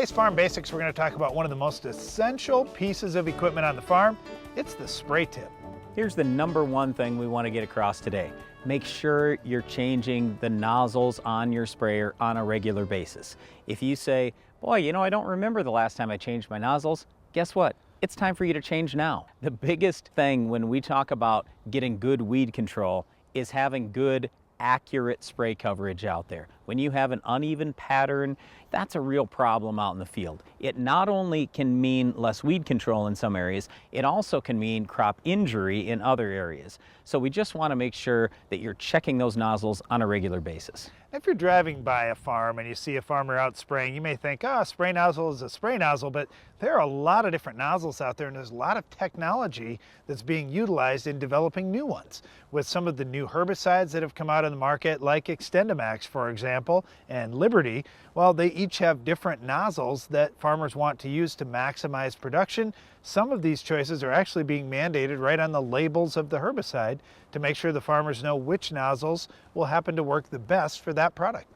today's Farm Basics, we're going to talk about one of the most essential pieces of equipment on the farm. It's the spray tip. Here's the number one thing we want to get across today. Make sure you're changing the nozzles on your sprayer on a regular basis. If you say, boy, you know, I don't remember the last time I changed my nozzles, guess what? It's time for you to change now. The biggest thing when we talk about getting good weed control is having good, accurate spray coverage out there. When you have an uneven pattern, that's a real problem out in the field. It not only can mean less weed control in some areas, it also can mean crop injury in other areas. So we just want to make sure that you're checking those nozzles on a regular basis. If you're driving by a farm and you see a farmer out spraying, you may think, oh, a spray nozzle is a spray nozzle, but there are a lot of different nozzles out there, and there's a lot of technology that's being utilized in developing new ones. With some of the new herbicides that have come out on the market, like XtendiMax, for example, and Liberty, well, they each have different nozzles that farmers want to use to maximize production. Some of these choices are actually being mandated right on the labels of the herbicide to make sure the farmers know which nozzles will happen to work the best for that product.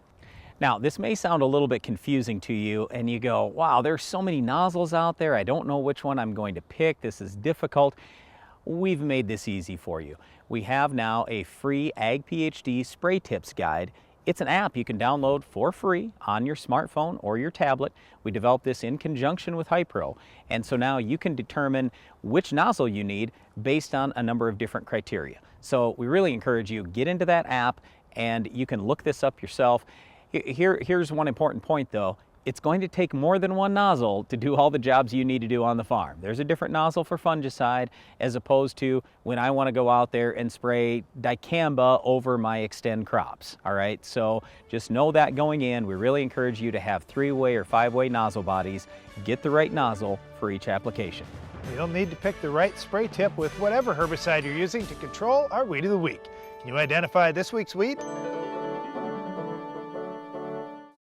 Now, this may sound a little bit confusing to you, and you go, wow, there's so many nozzles out there, I don't know which one I'm going to pick, this is difficult. We've made this easy for you. We have now a free Ag PhD spray tips guide. It's an app you can download for free on your smartphone or your tablet. We developed this in conjunction with Hypro, and so now you can determine which nozzle you need based on a number of different criteria. So we really encourage you, get into that app and you can look this up yourself. Here's one important point though. It's going to take more than one nozzle to do all the jobs you need to do on the farm. There's a different nozzle for fungicide as opposed to when I want to go out there and spray dicamba over my Xtend crops. All right, so just know that going in. We really encourage you to have 3-way or 5-way nozzle bodies. Get the right nozzle for each application. You'll need to pick the right spray tip with whatever herbicide you're using to control our weed of the week. Can you identify this week's weed?